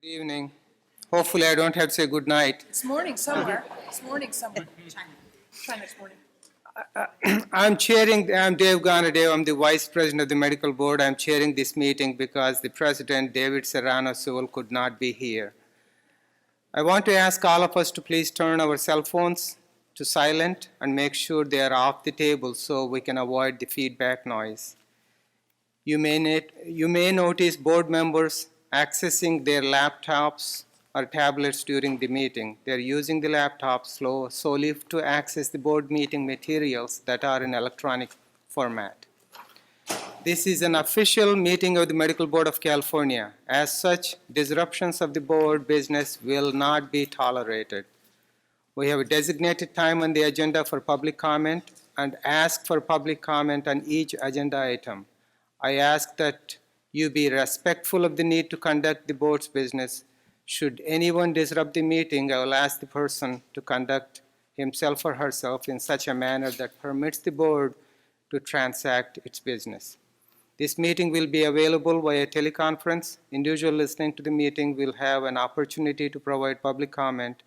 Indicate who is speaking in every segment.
Speaker 1: Good evening. Hopefully, I don't have to say good night.
Speaker 2: It's morning somewhere. It's morning somewhere. China's morning.
Speaker 1: I'm Dave Ganadev. I'm the Vice President of the Medical Board. I'm chairing this meeting because the President, David Serrano Sewell, could not be here. I want to ask all of us to please turn our cell phones to silent and make sure they are off the table so we can avoid the feedback noise. You may notice board members accessing their laptops or tablets during the meeting. They're using the laptops solely to access the board meeting materials that are in electronic format. This is an official meeting of the Medical Board of California. As such, disruptions of the board business will not be tolerated. We have a designated time on the agenda for public comment and ask for public comment on each agenda item. I ask that you be respectful of the need to conduct the board's business. Should anyone disrupt the meeting, I will ask the person to conduct himself or herself in such a manner that permits the board to transact its business. This meeting will be available via teleconference. Individuals listening to the meeting will have an opportunity to provide public comment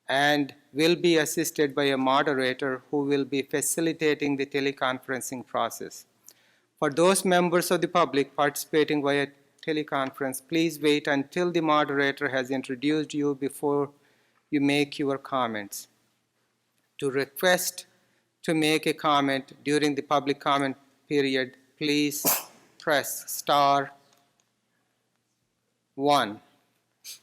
Speaker 1: and will be assisted by a moderator who will be facilitating the teleconferencing process. For those members of the public participating via teleconference, please wait until the moderator has introduced you before you make your comments. To request to make a comment during the public comment period, please press *1.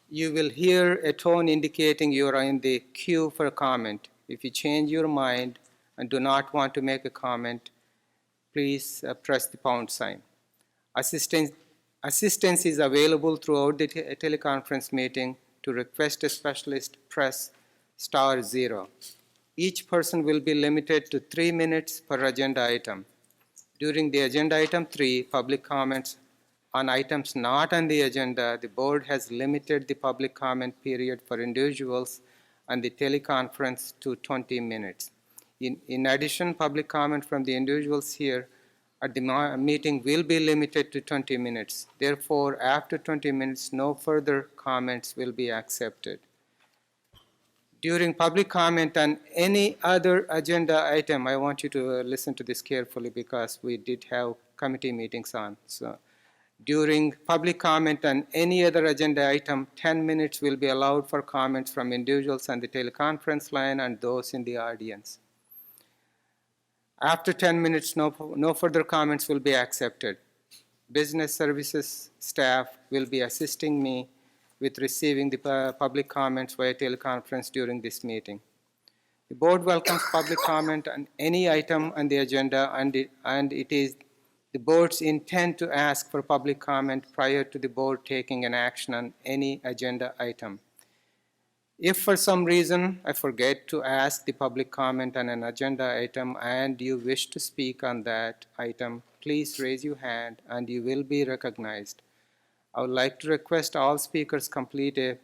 Speaker 1: You will hear a tone indicating you are in the queue for a comment. If you change your mind and do not want to make a comment, please press the #sign. Assistance is available throughout the teleconference meeting. To request a specialist, press *0. Each person will be limited to 3 minutes per agenda item. During the agenda item 3, public comments on items not on the agenda, the board has limited the public comment period for individuals on the teleconference to 20 minutes. In addition, public comment from the individuals here at the meeting will be limited to 20 minutes. Therefore, after 20 minutes, no further comments will be accepted. During public comment on any other agenda item, I want you to listen to this carefully because we did have committee meetings on. So, during public comment on any other agenda item, 10 minutes will be allowed for comments from individuals on the teleconference line and those in the audience. After 10 minutes, no further comments will be accepted. Business services staff will be assisting me with receiving the public comments via teleconference during this meeting. The board welcomes public comment on any item on the agenda, and it is the board's intent to ask for public comment prior to the board taking an action on any agenda item. If for some reason I forget to ask the public comment on an agenda item and you wish to speak on that item, please raise your hand and you will be recognized. I would like to request all speakers complete a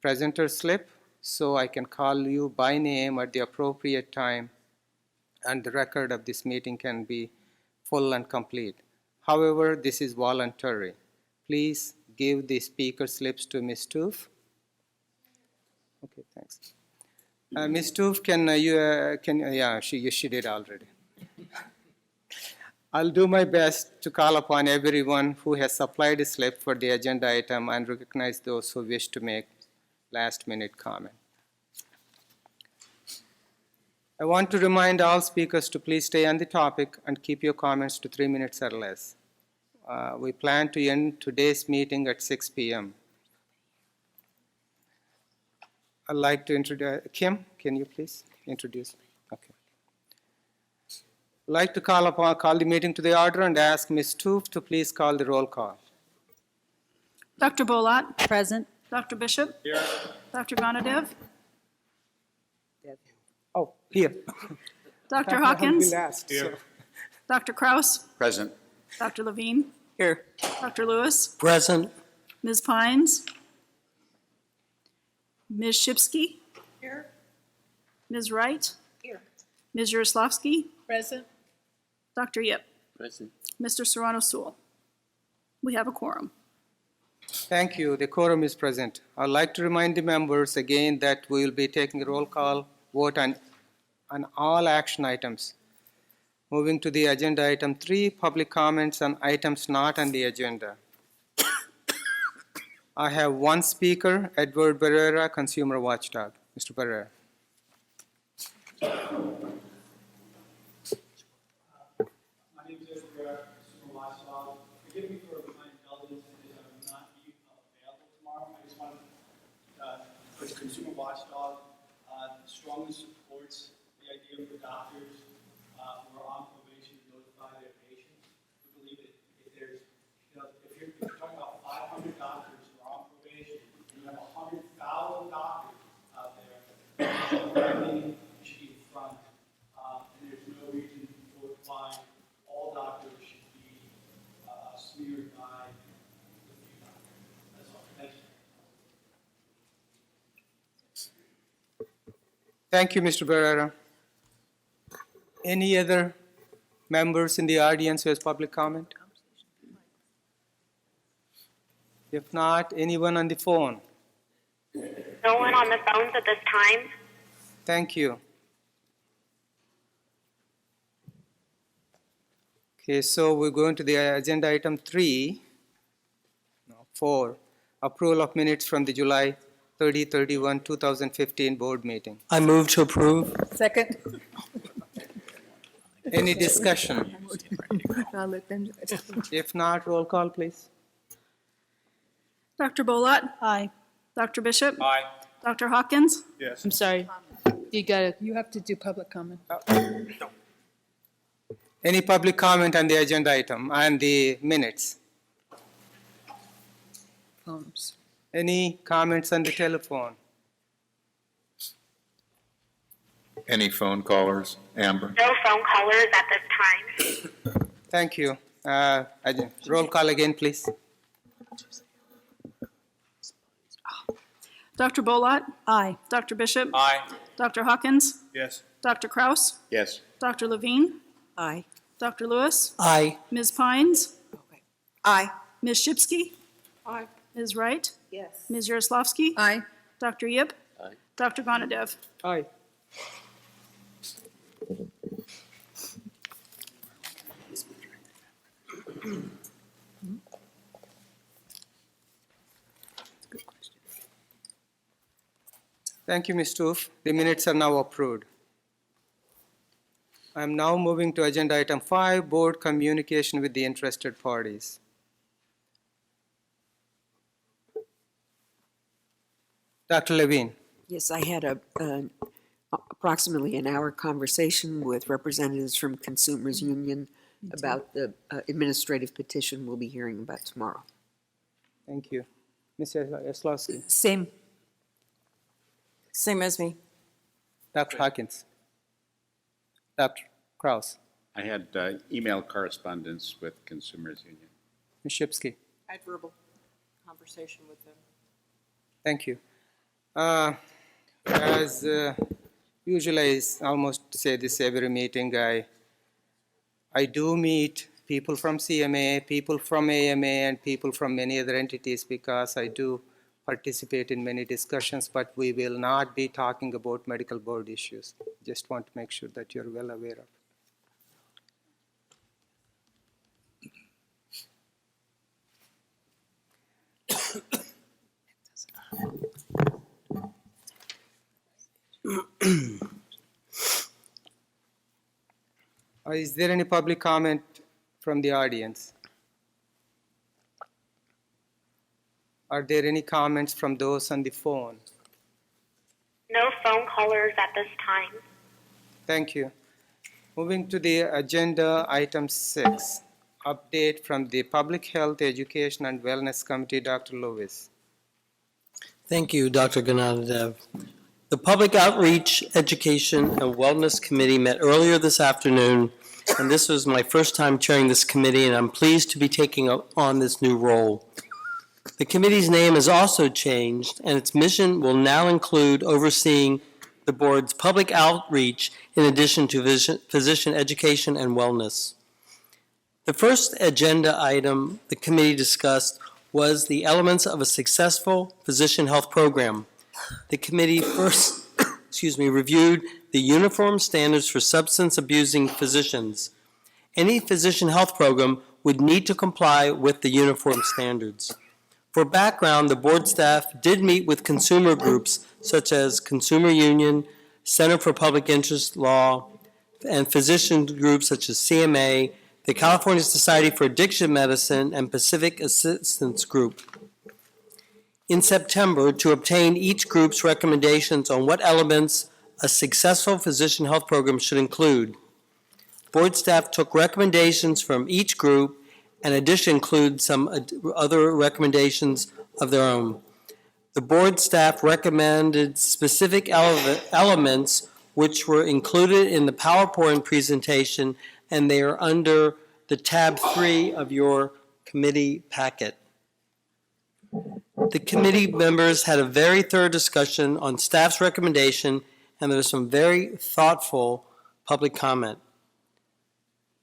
Speaker 1: presenter slip so I can call you by name at the appropriate time and the record of this meeting can be full and complete. However, this is voluntary. Please give the speaker slips to Ms. Toof. Okay, thanks. Ms. Toof, she did already. I'll do my best to call upon everyone who has supplied a slip for the agenda item and recognize those who wish to make last-minute comment. I want to remind all speakers to please stay on the topic and keep your comments to 3 minutes or less. We plan to end today's meeting at 6 p.m. I'd like to introduce Kim. Can you please introduce? Okay. I'd like to call the meeting to the order and ask Ms. Toof to please call the roll call.
Speaker 2: Dr. Bolat.
Speaker 3: Present.
Speaker 2: Dr. Bishop. Here. Dr. Ganadev.
Speaker 1: Oh, here.
Speaker 2: Dr. Hawkins.
Speaker 1: Here.
Speaker 2: Dr. Kraus.
Speaker 4: Present.
Speaker 2: Dr. Levine.
Speaker 1: Here.
Speaker 2: Dr. Lewis.
Speaker 4: Present.
Speaker 2: Ms. Pines. Ms. Shipsky.
Speaker 3: Here.
Speaker 2: Ms. Wright.
Speaker 3: Here.
Speaker 2: Ms. Yaroslavsky.
Speaker 3: Present.
Speaker 2: Dr. Yip.
Speaker 4: Present.
Speaker 2: Mr. Serrano Sewell. We have a quorum.
Speaker 1: Thank you. The quorum is present. I'd like to remind the members again that we will be taking a roll call vote on all action items. Moving to the agenda item 3, public comments on items not on the agenda. I have one speaker, Edward Barrera, Consumer Watchdog. Mr. Barrera.
Speaker 3: My name is Edward Barrera, Consumer Watchdog. Forgive me for my indulgence because I will not be available tomorrow. I just wanted for Consumer Watchdog strongly supports the idea for doctors who are on probation to notify their patients. We believe that if there's, if you're talking about 500 doctors who are on probation, and you have 100,000 doctors out there, you should be in front. And there's no reason for why all doctors should be smeared by the few doctors. That's all. Thank you.
Speaker 1: Thank you, Mr. Barrera. Any other members in the audience who has public comment? If not, anyone on the phone?
Speaker 4: No one on the phones at this time.
Speaker 1: Thank you. Okay, so we're going to the agenda item 4, approval of minutes from the July 30, 31, 2015 board meeting.
Speaker 5: I move to approve.
Speaker 2: Second.
Speaker 1: Any discussion?
Speaker 2: I'll let them do it.
Speaker 1: If not, roll call, please.
Speaker 6: Dr. Bolat? Aye. Dr. Bishop?
Speaker 3: Aye.
Speaker 6: Dr. Hawkins?
Speaker 3: Yes.
Speaker 7: I'm sorry. You gotta,
Speaker 2: You have to do public comment.
Speaker 1: Any public comment on the agenda item and the minutes?
Speaker 2: Phones.
Speaker 1: Any comments on the telephone?
Speaker 8: Any phone callers? Amber?
Speaker 4: No phone callers at this time.
Speaker 1: Thank you. Roll call again, please.
Speaker 6: Dr. Bolat? Aye. Dr. Bishop?
Speaker 3: Aye.
Speaker 6: Dr. Hawkins?
Speaker 3: Yes.
Speaker 6: Dr. Kraus?
Speaker 8: Yes.
Speaker 6: Dr. Levine?
Speaker 2: Aye.
Speaker 6: Dr. Lewis?
Speaker 5: Aye.
Speaker 6: Ms. Pines?
Speaker 2: Aye.
Speaker 6: Ms. Shipsky?
Speaker 2: Aye.
Speaker 6: Ms. Wright?
Speaker 2: Yes.
Speaker 6: Ms. Yaroslavsky?
Speaker 2: Aye.
Speaker 6: Dr. Yip?
Speaker 8: Aye.
Speaker 6: Dr. Gonadev?
Speaker 1: Aye. Thank you, Ms. Stoof. The minutes are now approved. I am now moving to agenda item 5, board communication with the interested parties. Dr. Levine.
Speaker 9: Yes, I had approximately an hour conversation with representatives from Consumers Union about the administrative petition we'll be hearing about tomorrow.
Speaker 1: Thank you. Ms. Yaslowski.
Speaker 7: same as me.
Speaker 1: Dr. Hawkins. Dr. Kraus.
Speaker 8: I had email correspondence with Consumers Union.
Speaker 1: Ms. Shipsky.
Speaker 2: I had verbal conversation with them.
Speaker 1: Thank you. As usually, I almost say this every meeting, I do meet people from CMA, people from AMA, and people from many other entities because I do participate in many discussions, but we will not be talking about medical board issues. Just want to make sure that you're well aware of. Is there any public comment from the audience? Are there any comments from those on the phone?
Speaker 4: No phone callers at this time.
Speaker 1: Thank you. Moving to the agenda, item 6, update from the Public Health, Education, and Wellness Committee, Dr. Lewis.
Speaker 5: Thank you, Dr. Ganadev. The Public Outreach, Education, and Wellness Committee met earlier this afternoon, and this was my first time chairing this committee, and I'm pleased to be taking on this new role. The committee's name has also changed, and its mission will now include overseeing the board's public outreach in addition to physician education and wellness. The first agenda item the committee discussed was the elements of a successful physician health program. The committee first, reviewed the uniform standards for substance abusing physicians. Any physician health program would need to comply with the uniform standards. For background, the board staff did meet with consumer groups such as Consumer Union, Center for Public Interest Law, and physician groups such as CMA, the California Society for Addiction Medicine, and Pacific Assistance Group in September to obtain each group's recommendations on what elements a successful physician health program should include. Board staff took recommendations from each group and in addition include some other recommendations of their own. The board staff recommended specific elements which were included in the PowerPoint presentation, and they are under the tab 3 of your committee packet. The committee members had a very thorough discussion on staff's recommendation, and there was some very thoughtful public comment.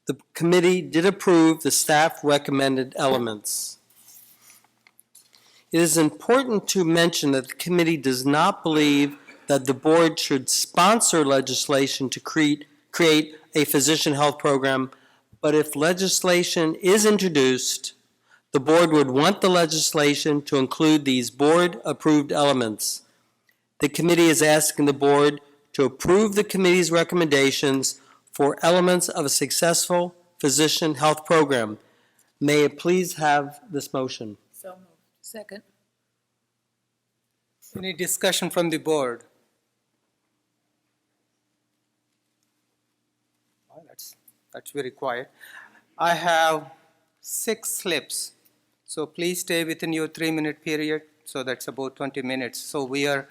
Speaker 5: The committee did approve the staff recommended elements. It is important to mention that the committee does not believe that the board should sponsor legislation to create a physician health program, but if legislation is introduced, the board would want the legislation to include these board-approved elements. The committee is asking the board to approve the committee's recommendations for elements of a successful physician health program. May it please have this motion?
Speaker 2: So moved. Second.
Speaker 1: Any discussion from the board? Oh, that's very quiet. I have 6 slips, so please stay within your 3-minute period, so that's about 20 minutes. So we are,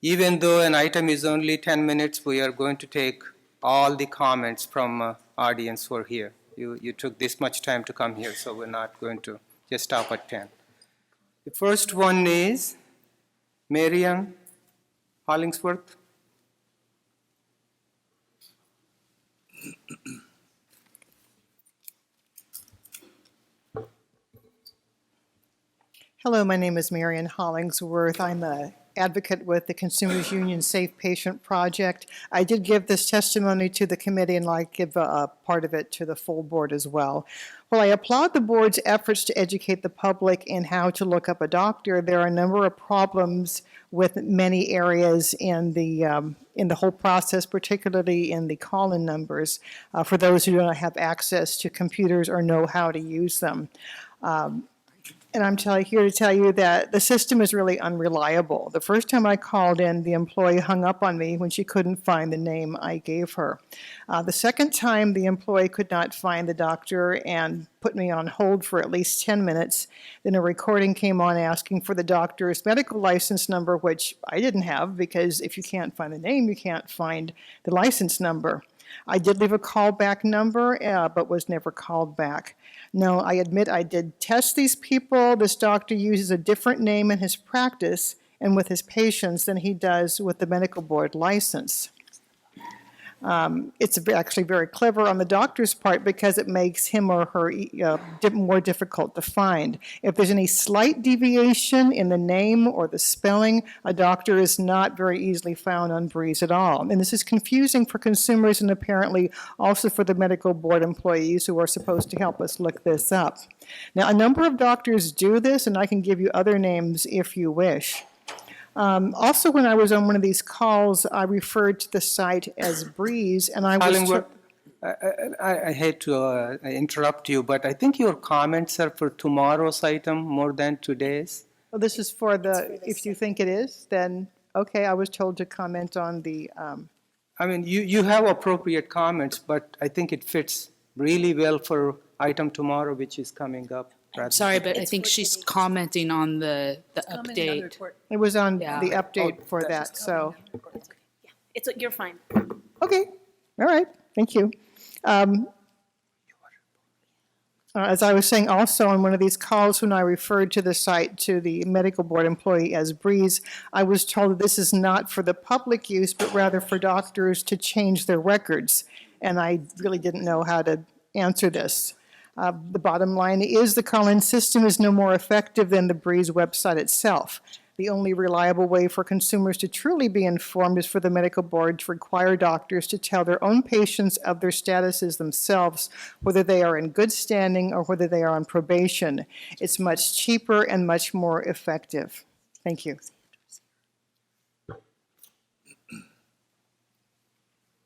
Speaker 1: even though an item is only 10 minutes, we are going to take all the comments from audience who are here. You took this much time to come here, so we're not going to just stop at 10. The first one is Marian Hollingsworth.
Speaker 10: Hello, my name is Marian Hollingsworth. I'm an advocate with the Consumers Union Safe Patient Project. I did give this testimony to the committee, and I'll give a part of it to the full board as well. While I applaud the board's efforts to educate the public in how to look up a doctor, there are a number of problems with many areas in the whole process, particularly in the call-in numbers, for those who do not have access to computers or know how to use them. And I'm here to tell you that the system is really unreliable. The first time I called in, the employee hung up on me when she couldn't find the name I gave her. The second time, the employee could not find the doctor and put me on hold for at least 10 minutes. Then a recording came on asking for the doctor's medical license number, which I didn't have, because if you can't find the name, you can't find the license number. I did leave a callback number, but was never called back. Now, I admit I did test these people. This doctor uses a different name in his practice and with his patients than he does with the medical board license. It's actually very clever on the doctor's part because it makes him or her more difficult to find. If there's any slight deviation in the name or the spelling, a doctor is not very easily found on Breeze at all. And this is confusing for consumers and apparently also for the medical board employees who are supposed to help us look this up. Now, a number of doctors do this, and I can give you other names if you wish. Also, when I was on one of these calls, I referred to the site as Breeze, and I was...
Speaker 1: Hollingsworth, I hate to interrupt you, but I think your comments are for tomorrow's item more than today's.
Speaker 10: Well, this is for the, if you think it is, then, okay, I was told to comment on the...
Speaker 1: I mean, you have appropriate comments, but I think it fits really well for item tomorrow, which is coming up.
Speaker 2: Sorry, but I think she's commenting on the Commenting on the update.
Speaker 10: It was on
Speaker 2: Yeah.
Speaker 10: the update for that, so...
Speaker 4: You're fine.
Speaker 10: Okay, all right, thank you. As I was saying also on one of these calls when I referred to the site to the medical board employee as Breeze, I was told that this is not for the public use, but rather for doctors to change their records. And I really didn't know how to answer this. The bottom line is the call-in system is no more effective than the Breeze website itself. The only reliable way for consumers to truly be informed is for the medical board to require doctors to tell their own patients of their statuses themselves, whether they are in good standing or whether they are on probation. It's much cheaper and much more effective. Thank you.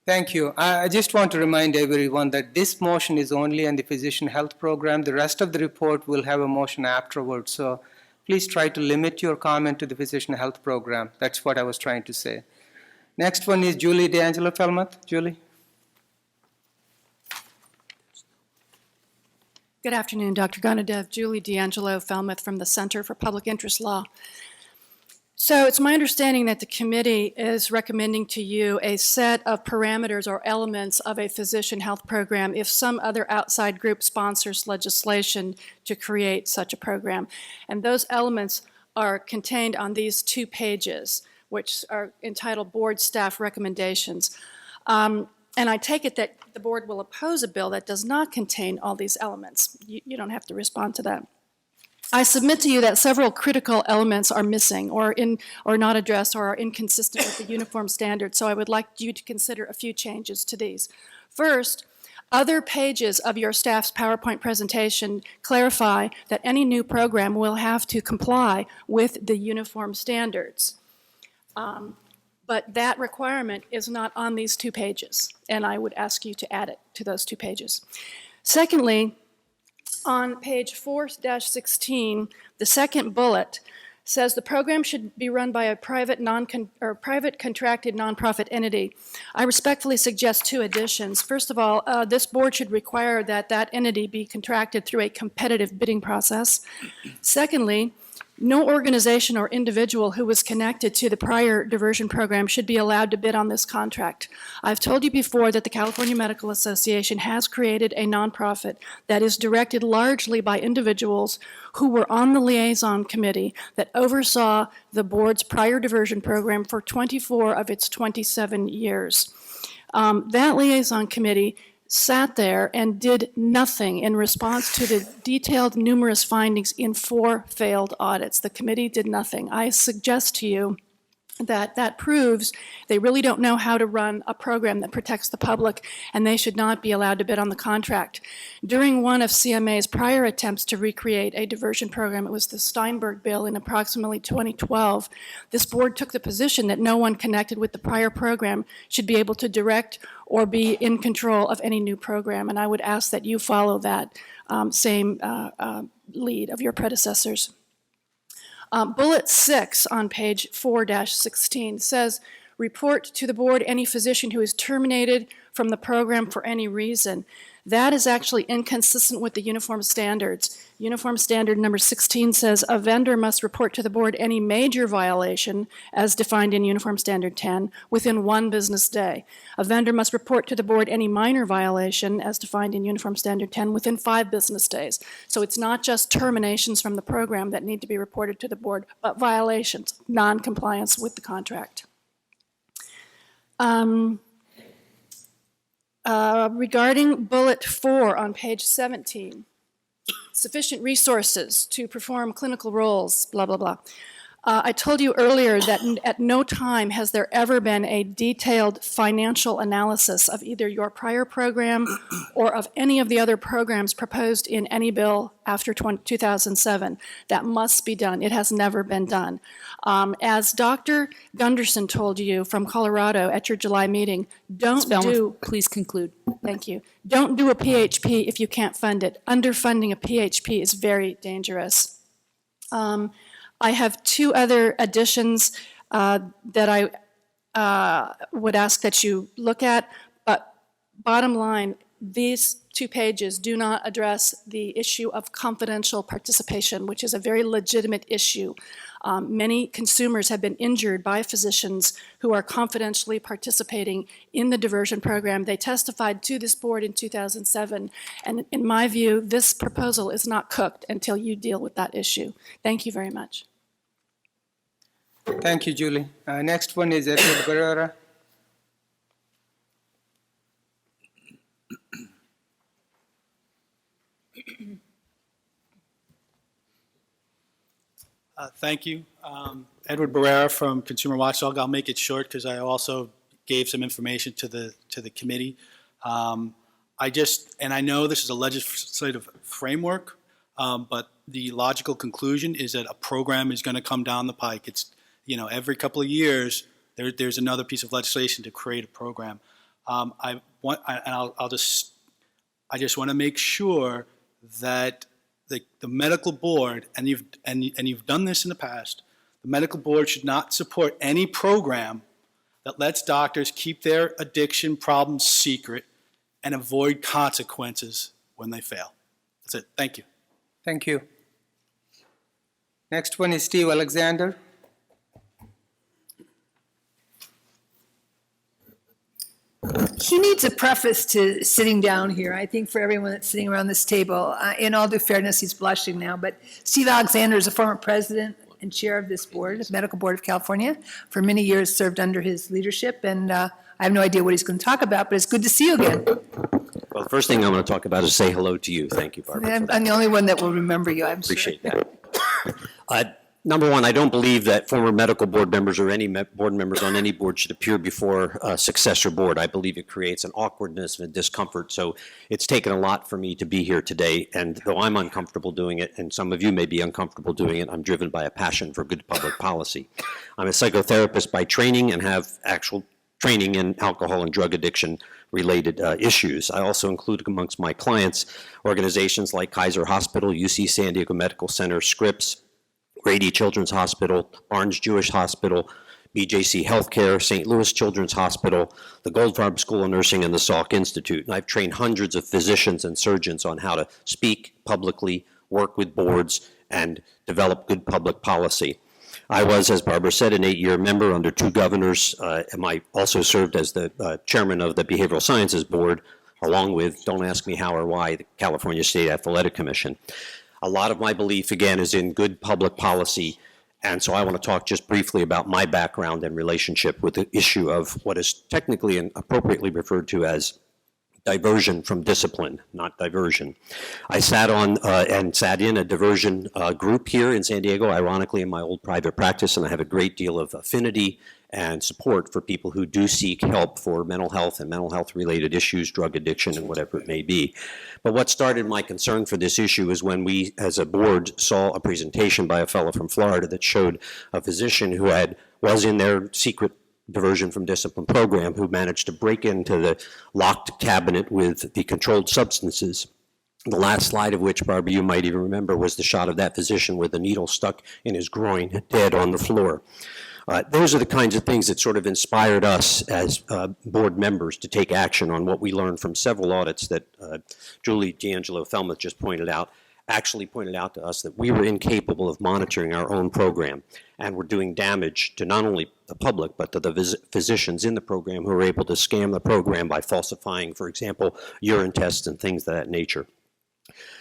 Speaker 1: Thank you. I just want to remind everyone that this motion is only on the physician health program. The rest of the report will have a motion afterwards. So please try to limit your comment to the physician health program. That's what I was trying to say. Next one is Julie D'Angelo Felmuth. Julie?
Speaker 6: Good afternoon, Dr. Gunadev. Julie D'Angelo Felmuth from the Center for Public Interest Law. So it's my understanding that the committee is recommending to you a set of parameters or elements of a physician health program if some other outside group sponsors legislation to create such a program. And those elements are contained on these 2 pages, which are entitled Board Staff Recommendations. And I take it that the board will oppose a bill that does not contain all these elements. You don't have to respond to that. I submit to you that several critical elements are missing or not addressed or are inconsistent with the uniform standard, so I would like you to consider a few changes to these. First, other pages of your staff's PowerPoint presentation clarify that any new program will have to comply with the uniform standards. But that requirement is not on these 2 pages, and I would ask you to add it to those 2 pages. Secondly, on page 4-16, the second bullet says the program should be run by a private contracted nonprofit entity. I respectfully suggest 2 additions. First of all, this board should require that that entity be contracted through a competitive bidding process. Secondly, no organization or individual who was connected to the prior diversion program should be allowed to bid on this contract. I've told you before that the California Medical Association has created a nonprofit that is directed largely by individuals who were on the liaison committee that oversaw the board's prior diversion program for 24 of its 27 years. That liaison committee sat there and did nothing in response to the detailed numerous findings in 4 failed audits. The committee did nothing. I suggest to you that that proves they really don't know how to run a program that protects the public, and they should not be allowed to bid on the contract. During one of CMA's prior attempts to recreate a diversion program, it was the Steinberg bill in approximately 2012, this board took the position that no one connected with the prior program should be able to direct or be in control of any new program, and I would ask that you follow that same lead of your predecessors. Bullet 6 on page 4-16 says, report to the board any physician who is terminated from the program for any reason. That is actually inconsistent with the uniform standards. Uniform standard number 16 says a vendor must report to the board any major violation as defined in uniform standard 10 within 1 business day. A vendor must report to the board any minor violation as defined in uniform standard 10 within 5 business days. So it's not just terminations from the program that need to be reported to the board, but violations, non-compliance with the contract. Regarding bullet 4 on page 17, sufficient resources to perform clinical roles, blah, blah, blah. I told you earlier that at no time has there ever been a detailed financial analysis of either your prior program or of any of the other programs proposed in any bill after 2007. That must be done. It has never been done. As Dr. Gunderson told you from Colorado at your July meeting,
Speaker 7: Please conclude.
Speaker 6: Thank you. Don't do a PHP if you can't fund it. Underfunding a PHP is very dangerous. I have 2 other additions that I would ask that you look at, but bottom line, these 2 pages do not address the issue of confidential participation, which is a very legitimate issue. Many consumers have been injured by physicians who are confidentially participating in the diversion program. They testified to this board in 2007, and in my view, this proposal is not cooked until you deal with that issue. Thank you very much.
Speaker 1: Thank you, Julie. Next one is Edward Barrera.
Speaker 3: Thank you. Edward Barrera from Consumer Watchdog. I'll make it short because I also gave some information to the committee. And I know this is a legislative framework, but the logical conclusion is that a program is going to come down the pike. It's, every couple of years, there's another piece of legislation to create a program. I just want to make sure that the medical board, and you've done this in the past, the medical board should not support any program that lets doctors keep their addiction problems secret and avoid consequences when they fail. That's it. Thank you.
Speaker 1: Thank you. Next one is Steve Alexander.
Speaker 2: He needs a preface to sitting down here, I think, for everyone that's sitting around this table. In all due fairness, he's blushing now, but Steve Alexander is a former president and chair of this board, the Medical Board of California. For many years served under his leadership, and I have no idea what he's going to talk about, but it's good to see you again.
Speaker 11: Well, the first thing I'm going to talk about is say hello to you. Thank you, Barbara.
Speaker 2: I'm the only one that will remember you, I'm sure.
Speaker 11: Appreciate that. Number one, I don't believe that former medical board members or any board members on any board should appear before a successor board. I believe it creates an awkwardness and a discomfort. So it's taken a lot for me to be here today. And though I'm uncomfortable doing it, and some of you may be uncomfortable doing it, I'm driven by a passion for good public policy. I'm a psychotherapist by training and have actual training in alcohol and drug addiction related issues. I also include amongst my clients organizations like Kaiser Hospital, UC San Diego Medical Center, Scripps, Grady Children's Hospital, Barnes Jewish Hospital, BJC Healthcare, St. Louis Children's Hospital, the Goldfarb School of Nursing, and the Salk Institute. And I've trained hundreds of physicians and surgeons on how to speak publicly, work with boards, and develop good public policy. I was, as Barbara said, an 8-year member under 2 governors, and I also served as the chairman of the Behavioral Sciences Board, along with, don't ask me how or why, the California State Athletic Commission. A lot of my belief, again, is in good public policy, and so I want to talk just briefly about my background and relationship with the issue of what is technically and appropriately referred to as diversion from discipline, not diversion. I sat on and sat in a diversion group here in San Diego, ironically in my old private practice, and I have a great deal of affinity and support for people who do seek help for mental health and mental health related issues, drug addiction, and whatever it may be. But what started my concern for this issue is when we, as a board, saw a presentation by a fellow from Florida that showed a physician who was in their secret diversion from discipline program who managed to break into the locked cabinet with the controlled substances. The last slide of which, Barbara, you might even remember, was the shot of that physician with a needle stuck in his groin, dead on the floor. Those are the kinds of things that sort of inspired us as board members to take action on what we learned from several audits that Julie D'Angelo Felmuth just pointed out to us that we were incapable of monitoring our own program and were doing damage to not only the public but to the physicians in the program who were able to scam the program by falsifying, for example, urine tests and things of that nature.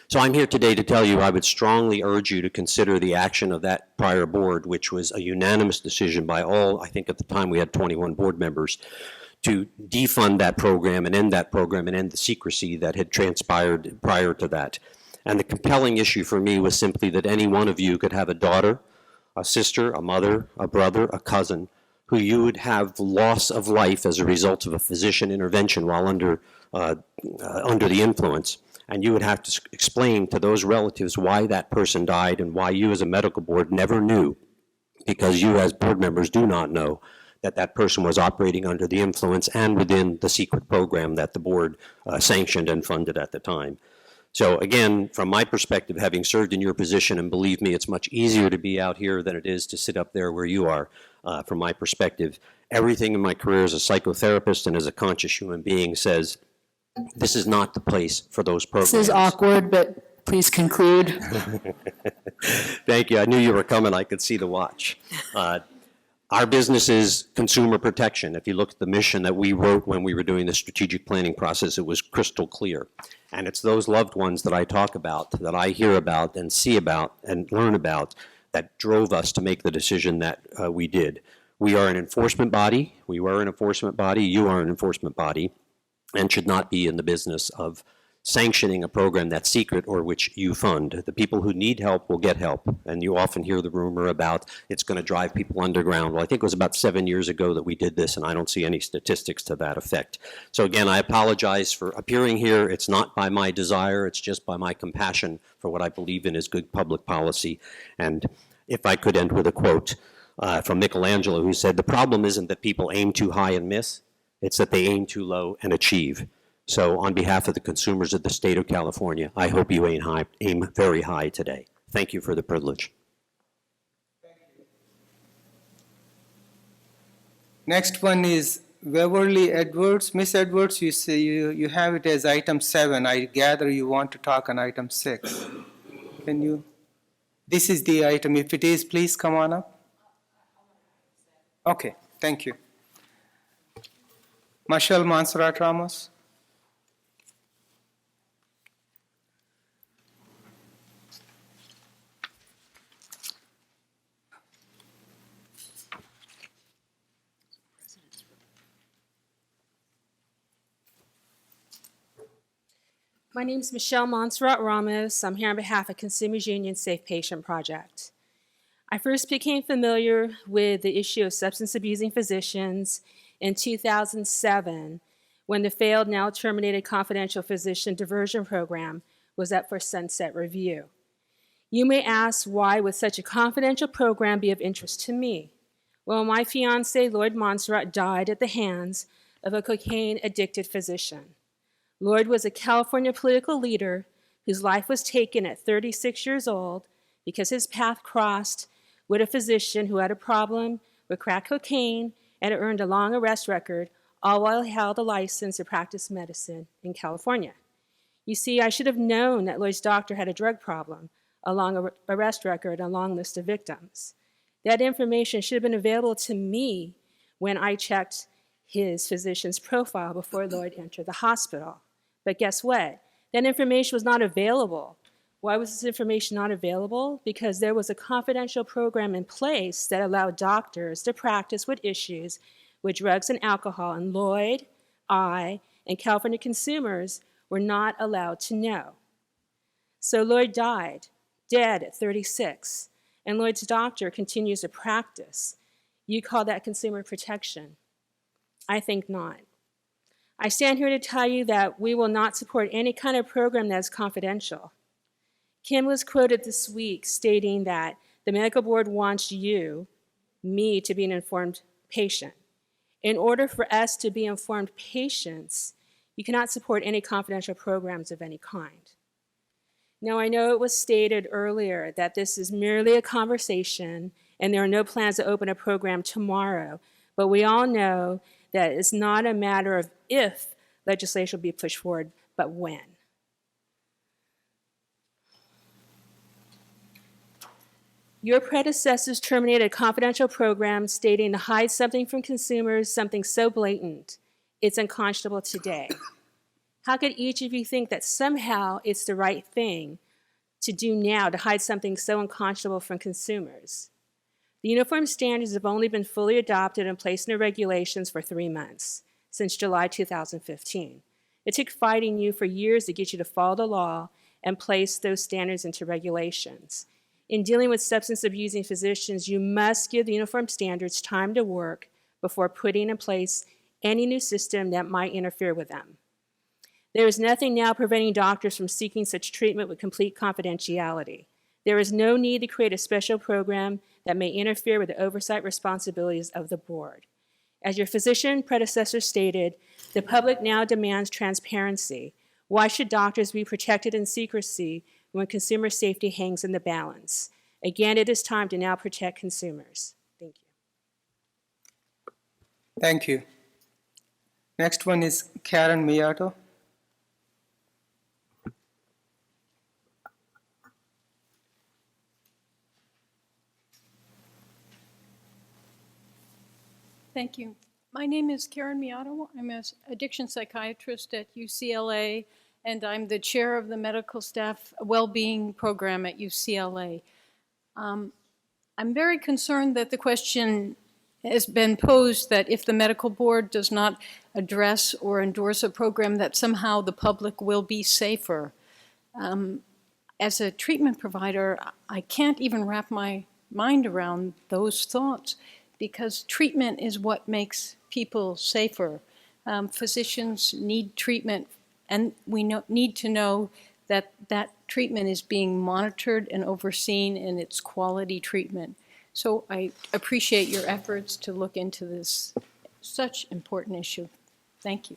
Speaker 11: So I'm here today to tell you I would strongly urge you to consider the action of that prior board, which was a unanimous decision by all, I think at the time we had 21 board members, to defund that program and end the secrecy that had transpired prior to that. And the compelling issue for me was simply that any one of you could have a daughter, a sister, a mother, a brother, a cousin, who you would have loss of life as a result of a physician intervention while under the influence. And you would have to explain to those relatives why that person died and why you as a medical board never knew, because you as board members do not know that that person was operating under the influence and within the secret program that the board sanctioned and funded at the time. So again, from my perspective, having served in your position, and believe me, it's much easier to be out here than it is to sit up there where you are, from my perspective. Everything in my career as a psychotherapist and as a conscious human being says, this is not the place for those programs.
Speaker 2: This is awkward, but please conclude.
Speaker 11: Thank you. I knew you were coming. I could see the watch. Our business is consumer protection. If you look at the mission that we wrote when we were doing the strategic planning process, it was crystal clear. And it's those loved ones that I talk about, that I hear about and see about and learn about, that drove us to make the decision that we did. We are an enforcement body. We were an enforcement body. You are an enforcement body, and should not be in the business of sanctioning a program that's secret or which you fund. The people who need help will get help. And you often hear the rumor about it's going to drive people underground. Well, I think it was about 7 years ago that we did this, and I don't see any statistics to that effect. So again, I apologize for appearing here. It's not by my desire. It's just by my compassion for what I believe in is good public policy. And if I could end with a quote from Michelangelo, who said, "The problem isn't that people aim too high and miss. It's that they aim too low and achieve." So on behalf of the consumers of the state of California, I hope you aim very high today. Thank you for the privilege.
Speaker 1: Next one is Beverly Edwards. Miss Edwards, you say you have it as item 7. I gather you want to talk on item 6. Can you? This is the item. If it is, please come on up. Okay, thank you. Marshall Montserrat Ramos.
Speaker 12: My name is Michelle Montserrat Ramos. I'm here on behalf of Consumers Union Safe Patient Project. I first became familiar with the issue of substance abusing physicians in 2007 when the failed, now terminated confidential physician diversion program was up for sunset review. You may ask, why would such a confidential program be of interest to me? Well, my fiance, Lloyd Montserrat, died at the hands of a cocaine-addicted physician. Lloyd was a California political leader whose life was taken at 36 years old because his path crossed with a physician who had a problem with crack cocaine and earned a long arrest record, all while he held a license to practice medicine in California. You see, I should have known that Lloyd's doctor had a drug problem, a long arrest record, and a long list of victims. That information should have been available to me when I checked his physician's profile before Lloyd entered the hospital. But guess what? That information was not available. Why was this information not available? Because there was a confidential program in place that allowed doctors to practice with issues with drugs and alcohol, and Lloyd, I, and California consumers were not allowed to know. So Lloyd died, dead at 36, and Lloyd's doctor continues to practice. You call that consumer protection? I think not. I stand here to tell you that we will not support any kind of program that is confidential. Kim was quoted this week stating that the medical board wants you, me, to be an informed patient. In order for us to be informed patients, you cannot support any confidential programs of any kind. Now, I know it was stated earlier that this is merely a conversation and there are no plans to open a program tomorrow, but we all know that it's not a matter of if legislation will be pushed forward, but when. Your predecessors terminated a confidential program stating to hide something from consumers, something so blatant, it's unconscionable today. How could each of you think that somehow it's the right thing to do now to hide something so unconscionable from consumers? The uniform standards have only been fully adopted and placed into regulations for 3 months, since July 2015. It took fighting you for years to get you to follow the law and place those standards into regulations. In dealing with substance abusing physicians, you must give the uniform standards time to work before putting in place any new system that might interfere with them. There is nothing now preventing doctors from seeking such treatment with complete confidentiality. There is no need to create a special program that may interfere with the oversight responsibilities of the board. As your physician predecessor stated, the public now demands transparency. Why should doctors be protected in secrecy when consumer safety hangs in the balance? Again, it is time to now protect consumers. Thank you.
Speaker 1: Thank you. Next one is Karen Miyato.
Speaker 13: Thank you. My name is Karen Miyato. I'm an addiction psychiatrist at UCLA, and I'm the chair of the medical staff well-being program at UCLA. I'm very concerned that the question has been posed that if the medical board does not address or endorse a program, that somehow the public will be safer. As a treatment provider, I can't even wrap my mind around those thoughts, because treatment is what makes people safer. Physicians need treatment, and we need to know that that treatment is being monitored and overseen, and it's quality treatment. So I appreciate your efforts to look into this such important issue. Thank you.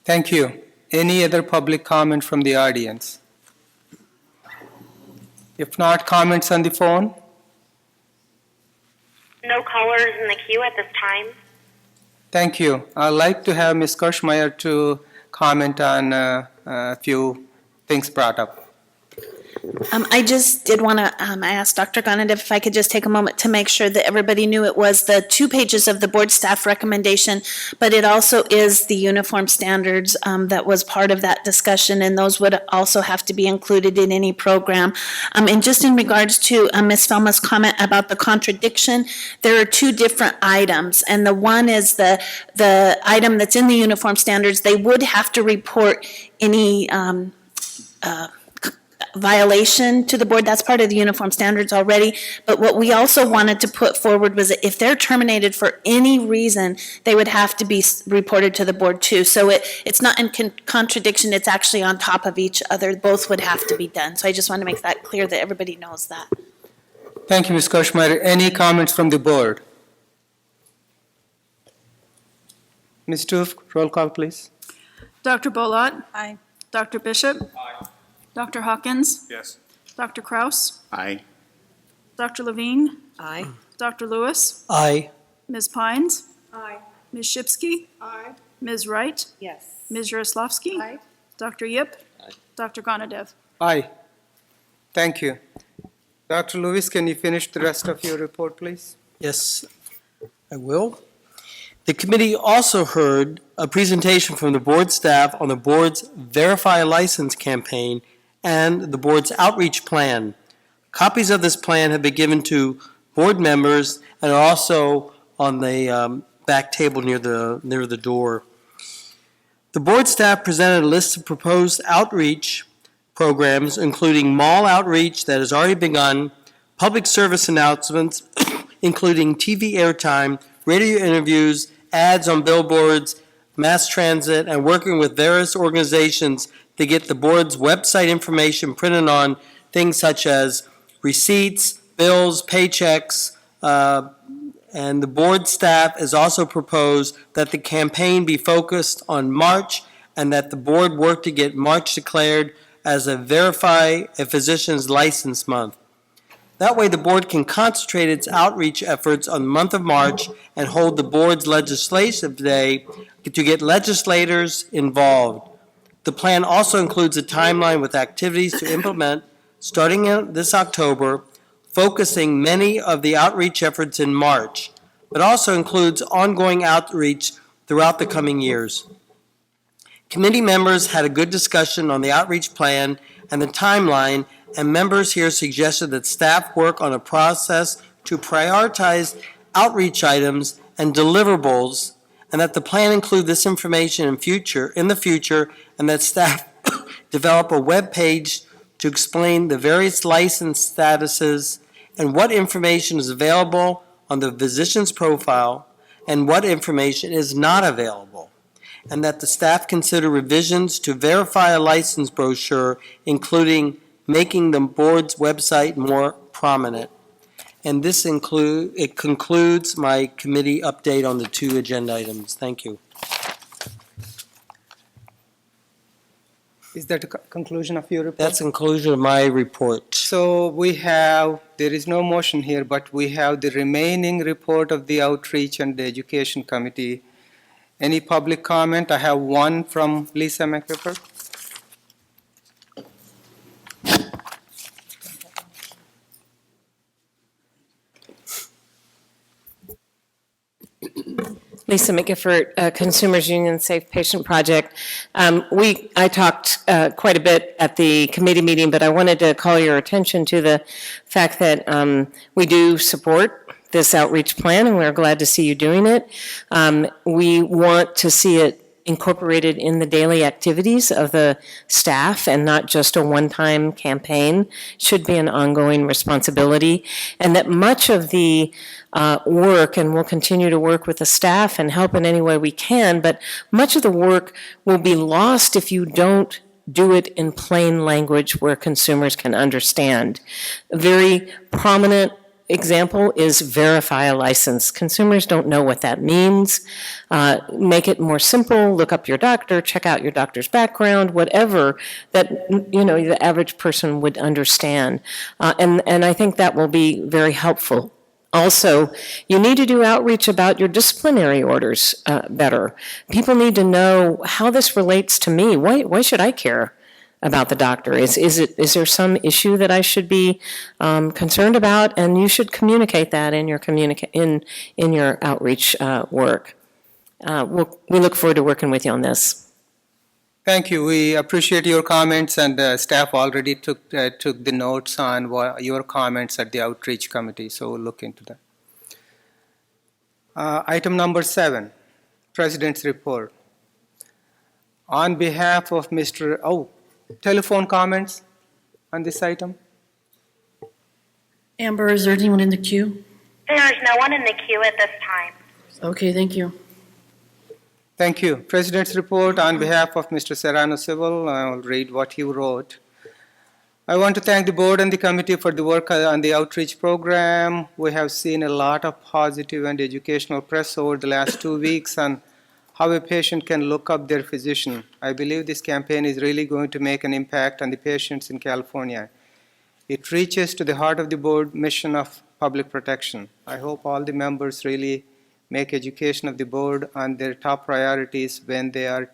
Speaker 1: Thank you. Any other public comment from the audience? If not, comments on the phone?
Speaker 4: No callers in the queue at this time.
Speaker 1: Thank you. I'd like to have Ms. Kirschmeyer to comment on a few things brought up.
Speaker 14: I just did want to ask Dr. Gonadev if I could just take a moment to make sure that everybody knew it was the 2 pages of the board staff recommendation, but it also is the uniform standards that was part of that discussion, and those would also have to be included in any program. And just in regards to Ms. Felma's comment about the contradiction, there are 2 different items, and the one is the item that's in the uniform standards. They would have to report any violation to the board. That's part of the uniform standards already. But what we also wanted to put forward was that if they're terminated for any reason, they would have to be reported to the board too. So it's not in contradiction, it's actually on top of each other. Both would have to be done. So I just want to make that clear that everybody knows that.
Speaker 1: Thank you, Ms. Kirschmeyer. Any comments from the board? Ms. Toof, roll call, please.
Speaker 15: Dr. Bolot?
Speaker 13: Aye.
Speaker 15: Dr. Bishop?
Speaker 3: Aye.
Speaker 15: Dr. Hawkins?
Speaker 3: Yes.
Speaker 15: Dr. Kraus?
Speaker 8: Aye.
Speaker 15: Dr. Levine?
Speaker 9: Aye.
Speaker 15: Dr. Lewis?
Speaker 5: Aye.
Speaker 15: Ms. Pines?
Speaker 13: Aye.
Speaker 15: Ms. Shipsky?
Speaker 13: Aye.
Speaker 15: Ms. Wright?
Speaker 13: Yes.
Speaker 15: Ms. Yaroslavsky?
Speaker 13: Aye.
Speaker 15: Dr. Yip? Dr. Gonadev?
Speaker 1: Aye. Thank you. Dr. Lewis, can you finish the rest of your report, please?
Speaker 5: Yes, I will. The committee also heard a presentation from the board staff on the board's Verify a License campaign and the board's outreach plan. Copies of this plan have been given to board members and are also on the back table near the door. The board staff presented a list of proposed outreach programs, including mall outreach that has already begun, public service announcements, including TV airtime, radio interviews, ads on billboards, mass transit, and working with various organizations to get the board's website information printed on things such as receipts, bills, paychecks, and the board staff has also proposed that the campaign be focused on March and that the board work to get March declared as a Verify a Physician's License Month. That way, the board can concentrate its outreach efforts on the month of March and hold the board's legislative day to get legislators involved. The plan also includes a timeline with activities to implement starting in this October, focusing many of the outreach efforts in March, but also includes ongoing outreach throughout the coming years. Committee members had a good discussion on the outreach plan and the timeline, and members here suggested that staff work on a process to prioritize outreach items and deliverables, and that the plan include this information in the future, and that staff develop a web page to explain the various license statuses and what information is available on the physician's profile and what information is not available, and that the staff consider revisions to Verify a License brochure, including making the board's website more prominent. And this concludes my committee update on the 2 agenda items. Thank you.
Speaker 1: Is that the conclusion of your report?
Speaker 5: That's the conclusion of my report.
Speaker 1: So there is no motion here, but we have the remaining report of the Outreach and the Education Committee. Any public comment? I have one from Lisa McPepper.
Speaker 16: Lisa McGiffert, Consumers Union Safe Patient Project. I talked quite a bit at the committee meeting, but I wanted to call your attention to the fact that we do support this outreach plan, and we're glad to see you doing it. We want to see it incorporated in the daily activities of the staff and not just a one-time campaign. Should be an ongoing responsibility, and that much of the work, and we'll continue to work with the staff and help in any way we can, but much of the work will be lost if you don't do it in plain language where consumers can understand. A very prominent example is verify a license. Consumers don't know what that means. Make it more simple, look up your doctor, check out your doctor's background, whatever that, the average person would understand. And I think that will be very helpful. Also, you need to do outreach about your disciplinary orders better. People need to know how this relates to me. Why should I care about the doctor? Is there some issue that I should be concerned about? And you should communicate that in your in your outreach work. We look forward to working with you on this.
Speaker 1: Thank you. We appreciate your comments, and staff already took the notes on your comments at the outreach committee, so we'll look into that. Item number 7, President's report. On behalf of telephone comments on this item?
Speaker 7: Amber, is there anyone in the queue?
Speaker 4: There's no one in the queue at this time.
Speaker 7: Okay, thank you.
Speaker 1: Thank you. President's report on behalf of Mr. Serrano Civil. I will read what he wrote. I want to thank the board and the committee for the work on the outreach program. We have seen a lot of positive and educational press over the last 2 weeks on how a patient can look up their physician. I believe this campaign is really going to make an impact on the patients in California. It reaches to the heart of the board mission of public protection. I hope all the members really make education of the board on their top priorities when they're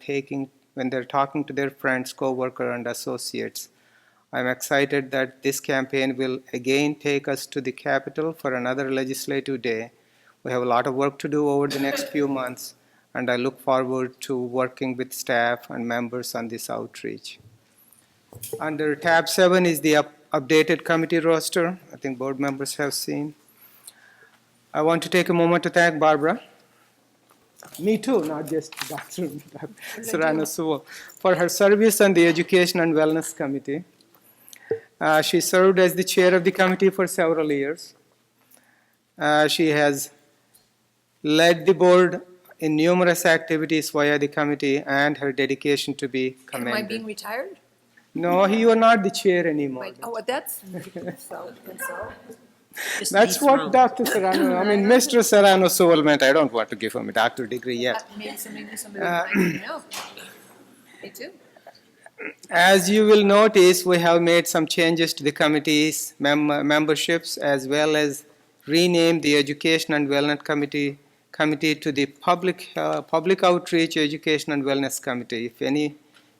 Speaker 1: talking to their friends, co-workers, and associates. I'm excited that this campaign will again take us to the Capitol for another legislative day. We have a lot of work to do over the next few months, and I look forward to working with staff and members on this outreach. Under tab 7 is the updated committee roster. I think board members have seen. I want to take a moment to thank Barbara. Me too, not just Dr. Serrano Sewell, for her service on the Education and Wellness Committee. She served as the chair of the committee for several years. She has led the board in numerous activities via the committee, and her dedication to be commended.
Speaker 2: Am I being retired?
Speaker 1: No, you are not the chair anymore.
Speaker 2: That's so.
Speaker 1: That's what Dr. Serrano, Mr. Serrano Sewell meant. I don't want to give him a doctorate degree yet.
Speaker 2: Maybe somebody would know. Me too.
Speaker 1: As you will notice, we have made some changes to the committee's memberships, as well as renamed the Education and Wellness Committee to the Public Outreach, Education and Wellness Committee. If any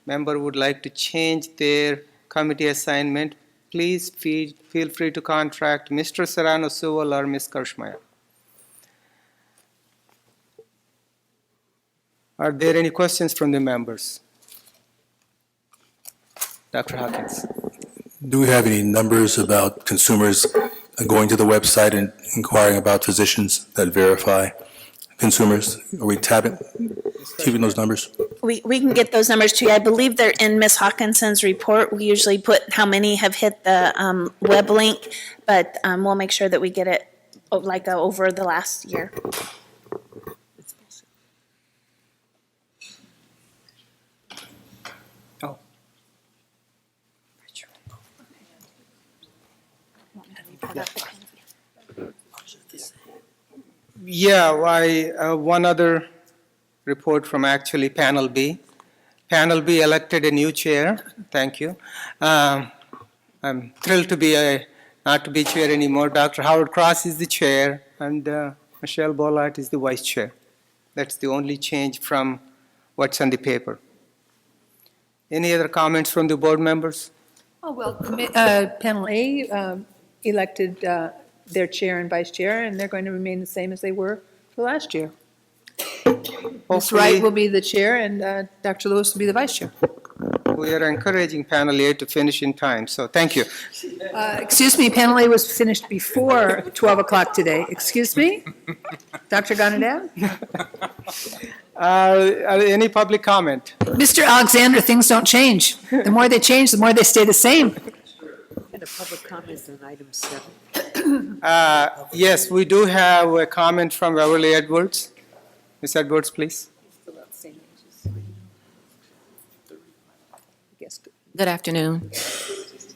Speaker 1: member would like to change their committee assignment, please feel free to contact Mr. Serrano Sewell or Ms. Kirschmeyer. Are there any questions from the members? Dr. Hawkins.
Speaker 17: Do we have any numbers about consumers going to the website and inquiring about physicians that verify consumers? Are we keeping those numbers?
Speaker 14: We can get those numbers to you. I believe they're in Ms. Hawkinson's report. We usually put how many have hit the web link, but we'll make sure that we get it over the last year.
Speaker 1: Yeah, one other report from actually Panel B. Panel B elected a new chair. Thank you. I'm thrilled to not to be chair anymore. Dr. Howard Cross is the chair, and Michelle Bollard is the vice chair. That's the only change from what's on the paper. Any other comments from the board members?
Speaker 2: Oh, well, Panel A elected their chair and vice chair, and they're going to remain the same as they were for last year. Ms. Wright will be the chair, and Dr. Lewis will be the vice chair.
Speaker 1: We are encouraging Panel A to finish in time, so thank you.
Speaker 2: Excuse me, Panel A was finished before 12 o'clock today. Excuse me? Dr. Gonadev?
Speaker 1: Any public comment?
Speaker 2: Mr. Alexander, things don't change. The more they change, the more they stay the same.
Speaker 9: And a public comment on item 7.
Speaker 1: Yes, we do have a comment from Beverly Edwards. Ms. Edwards, please.
Speaker 18: Good afternoon.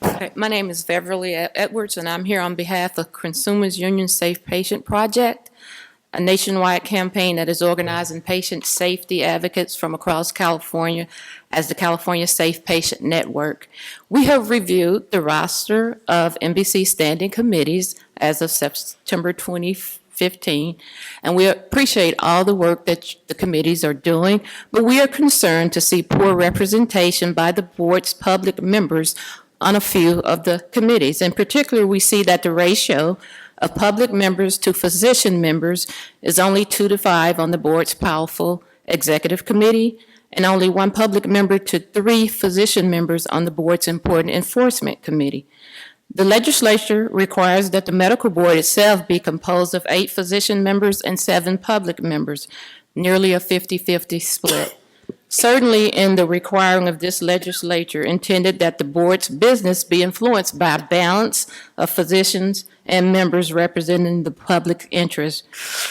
Speaker 18: Okay, my name is Beverly Edwards, and I'm here on behalf of Consumers Union Safe Patient Project, a nationwide campaign that is organizing patient safety advocates from across California as the California Safe Patient Network. We have reviewed the roster of NBC standing committees as of September 2015, and we appreciate all the work that the committees are doing, but we are concerned to see poor representation by the board's public members on a few of the committees. In particular, we see that the ratio of public members to physician members is only 2 to 5 on the board's powerful executive committee, and only 1 public member to 3 physician members on the board's important enforcement committee. The legislature requires that the medical board itself be composed of 8 physician members and 7 public members, nearly a 50-50 split. Certainly in the requiring of this legislature intended that the board's business be influenced by a balance of physicians and members representing the public interest.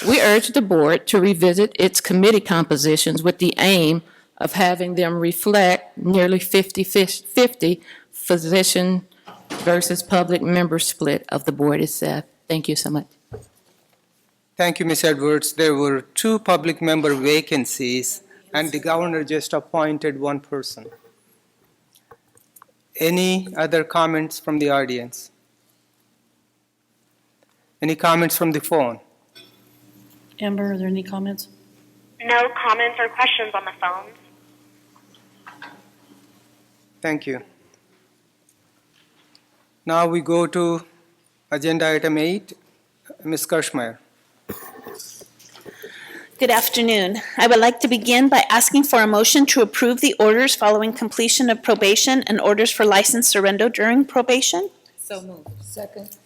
Speaker 18: We urge the board to revisit its committee compositions with the aim of having them reflect nearly 50-50 physician versus public member split of the board itself. Thank you so much.
Speaker 1: Thank you, Ms. Edwards. There were 2 public member vacancies, and the governor just appointed 1 person. Any other comments from the audience? Any comments from the phone?
Speaker 7: Amber, are there any comments?
Speaker 4: No comments or questions on the phones.
Speaker 1: Thank you. Now we go to agenda item 8. Ms. Kirschmeyer.
Speaker 14: Good afternoon. I would like to begin by asking for a motion to approve the orders following completion of probation and orders for license surrender during probation.
Speaker 18: So moved.
Speaker 2: Second.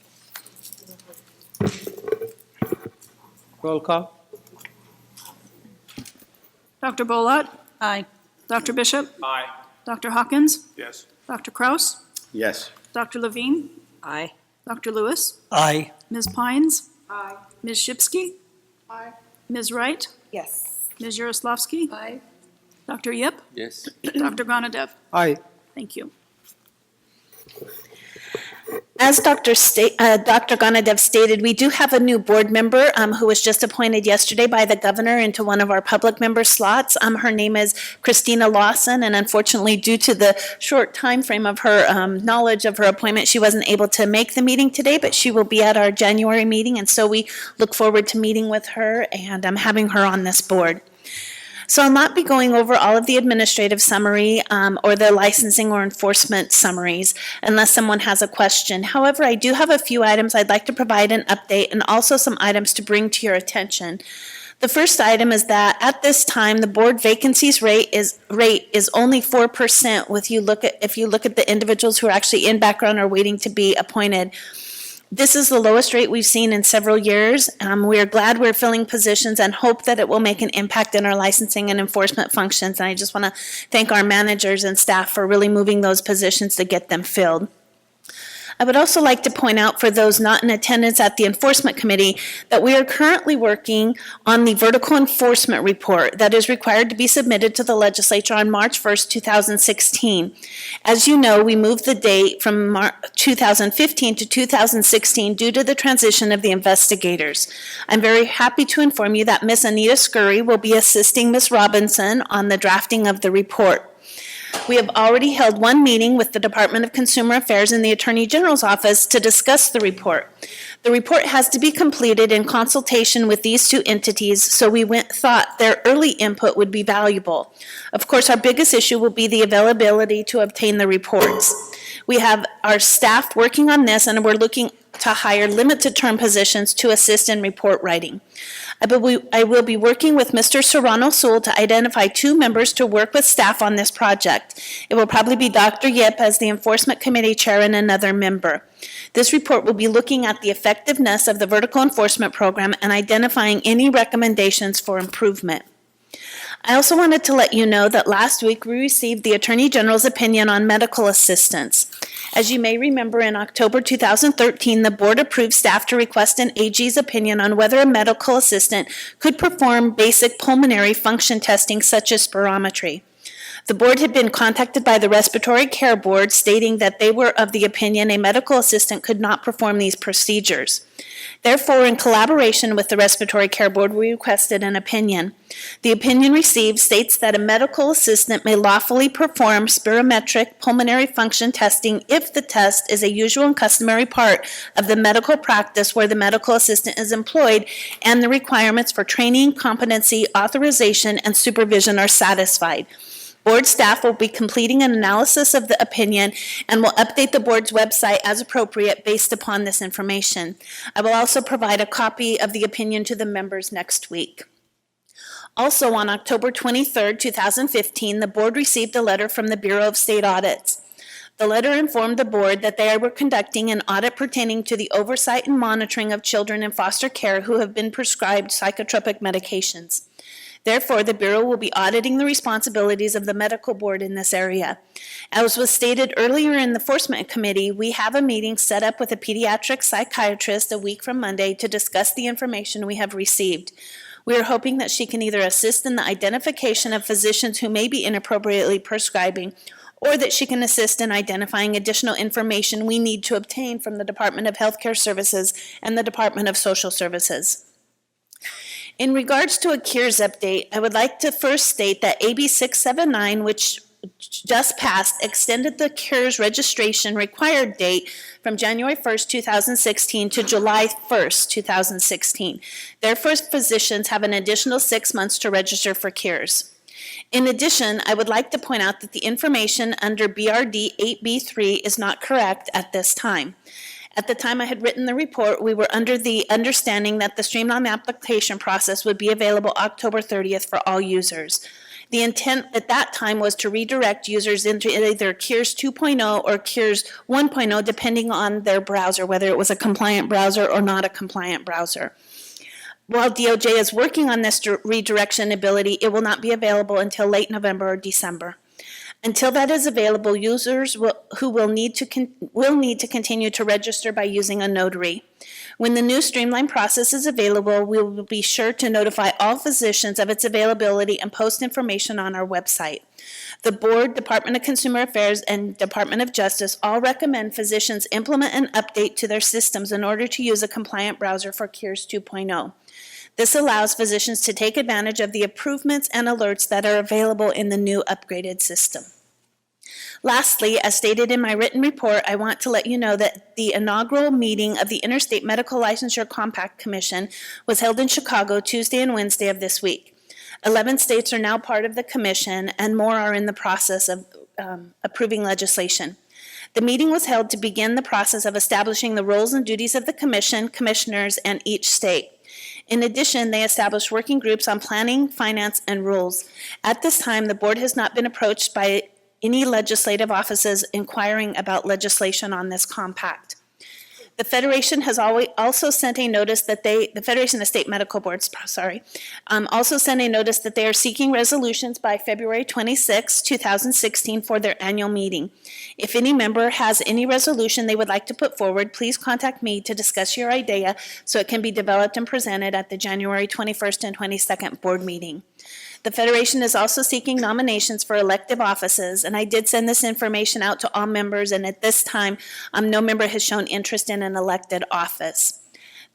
Speaker 1: Roll call.
Speaker 15: Dr. Bolat? Aye. Dr. Bishop?
Speaker 3: Aye.
Speaker 15: Dr. Hawkins?
Speaker 3: Yes.
Speaker 15: Dr. Kraus?
Speaker 8: Yes.
Speaker 15: Dr. Levine?
Speaker 9: Aye.
Speaker 15: Dr. Lewis?
Speaker 5: Aye.
Speaker 15: Ms. Pines? Aye. Ms. Shipsky? Aye. Ms. Wright?
Speaker 14: Yes.
Speaker 15: Ms. Yaroslavsky?
Speaker 2: Aye.
Speaker 15: Dr. Yip?
Speaker 8: Yes.
Speaker 15: Dr. Gonadev?
Speaker 1: Aye.
Speaker 15: Thank you.
Speaker 14: As Dr. Gonadev stated, we do have a new board member who was just appointed yesterday by the governor into one of our public member slots. Her name is Christina Lawson, and unfortunately, due to the short time frame of her knowledge of her appointment, she wasn't able to make the meeting today, but she will be at our January meeting, and so we look forward to meeting with her and having her on this board. So I'll not be going over all of the administrative summary or the licensing or enforcement summaries unless someone has a question. However, I do have a few items I'd like to provide an update and also some items to bring to your attention. The first item is that at this time, the board vacancies rate is only 4% if you look at the individuals who are actually in background or waiting to be appointed. This is the lowest rate we've seen in several years. We are glad we're filling positions and hope that it will make an impact in our licensing and enforcement functions. And I just want to thank our managers and staff for really moving those positions to get them filled. I would also like to point out for those not in attendance at the Enforcement Committee that we are currently working on the vertical enforcement report that is required to be submitted to the legislature on March 1st, 2016. As you know, we moved the date from 2015 to 2016 due to the transition of the investigators. I'm very happy to inform you that Ms. Anita Scurry will be assisting Ms. Robinson on the drafting of the report. We have already held one meeting with the Department of Consumer Affairs and the Attorney General's office to discuss the report. The report has to be completed in consultation with these 2 entities, so we thought their early input would be valuable. Of course, our biggest issue will be the availability to obtain the reports. We have our staff working on this, and we're looking to hire limited-term positions to assist in report writing. I will be working with Mr. Serrano Sewell to identify 2 members to work with staff on this project. It will probably be Dr. Yip as the Enforcement Committee Chair and another member. This report will be looking at the effectiveness of the vertical enforcement program and identifying any recommendations for improvement. I also wanted to let you know that last week we received the Attorney General's opinion on medical assistance. As you may remember, in October 2013, the board approved staff to request an AG's opinion on whether a medical assistant could perform basic pulmonary function testing such as spirometry. The board had been contacted by the Respiratory Care Board stating that they were of the opinion a medical assistant could not perform these procedures. Therefore, in collaboration with the Respiratory Care Board, we requested an opinion. The opinion received states that a medical assistant may lawfully perform spirometric pulmonary function testing if the test is a usual and customary part of the medical practice where the medical assistant is employed and the requirements for training, competency, authorization, and supervision are satisfied. Board staff will be completing an analysis of the opinion and will update the board's website as appropriate based upon this information. I will also provide a copy of the opinion to the members next week. Also, on October 23, 2015, the board received a letter from the Bureau of State Audits. The letter informed the board that they were conducting an audit pertaining to the oversight and monitoring of children in foster care who have been prescribed psychotropic medications. Therefore, the Bureau will be auditing the responsibilities of the medical board in this area. As was stated earlier in the Enforcement Committee, we have a meeting set up with a pediatric psychiatrist a week from Monday to discuss the information we have received. We are hoping that she can either assist in the identification of physicians who may be inappropriately prescribing, or that she can assist in identifying additional information we need to obtain from the Department of Healthcare Services and the Department of Social Services. In regards to a CARES update, I would like to first state that AB 679, which just passed, extended the CARES registration required date from January 1st, 2016 to July 1st, 2016. Therefore, physicians have an additional 6 months to register for CARES. In addition, I would like to point out that the information under BRD 8B3 is not correct at this time. At the time I had written the report, we were under the understanding that the streamlined application process would be available October 30th for all users. The intent at that time was to redirect users into either CARES 2.0 or CARES 1.0, depending on their browser, whether it was a compliant browser or not a compliant browser. While DOJ is working on this redirection ability, it will not be available until late November or December. Until that is available, users will need to continue to register by using a notary. When the new streamlined process is available, we will be sure to notify all physicians of its availability and post information on our website. The Board, Department of Consumer Affairs, and Department of Justice all recommend physicians implement an update to their systems in order to use a compliant browser for CARES 2.0. This allows physicians to take advantage of the improvements and alerts that are available in the new upgraded system. Lastly, as stated in my written report, I want to let you know that the inaugural meeting of the Interstate Medical Licensure Compact Commission was held in Chicago Tuesday and Wednesday of this week. 11 states are now part of the commission, and more are in the process of approving legislation. The meeting was held to begin the process of establishing the roles and duties of the commission, commissioners, and each state. In addition, they established working groups on planning, finance, and rules. At this time, the board has not been approached by any legislative offices inquiring about legislation on this compact. The Federation has also sent a notice that the Federation of State Medical Boards, also sent a notice that they are seeking resolutions by February 26, 2016 for their annual meeting. If any member has any resolution they would like to put forward, please contact me to discuss your idea so it can be developed and presented at the January 21st and 22nd board meeting. The Federation is also seeking nominations for elective offices, and I did send this information out to all members, and at this time, no member has shown interest in an elected office.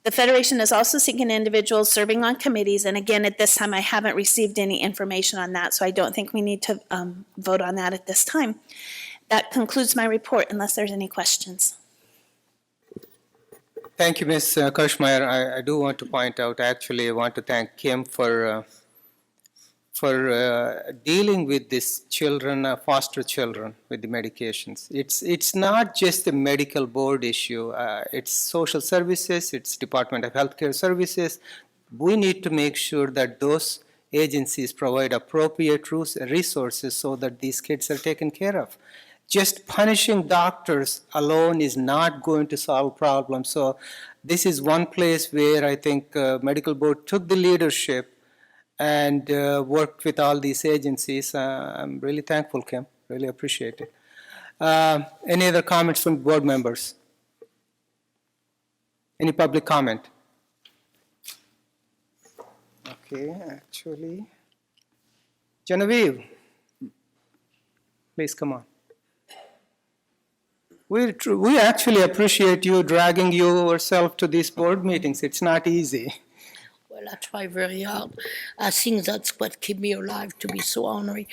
Speaker 14: The Federation is also seeking individuals serving on committees, and again, at this time, I haven't received any information on that, so I don't think we need to vote on that at this time. That concludes my report, unless there's any questions.
Speaker 1: Thank you, Ms. Kirschmeyer. I do want to point out, actually, I want to thank Kim for dealing with these children, foster children with the medications. It's not just a medical board issue. It's social services, it's Department of Healthcare Services. We need to make sure that those agencies provide appropriate resources so that these kids are taken care of. Just punishing doctors alone is not going to solve problems. So this is one place where I think medical board took the leadership and worked with all these agencies. I'm really thankful, Kim. Really appreciate it. Any other comments from board members? Any public comment? Okay, actually. Genevieve, please come on. We actually appreciate you dragging yourself to these board meetings. It's not easy.
Speaker 19: Well, I try very hard. I think that's what keeps me alive, to be so ornery.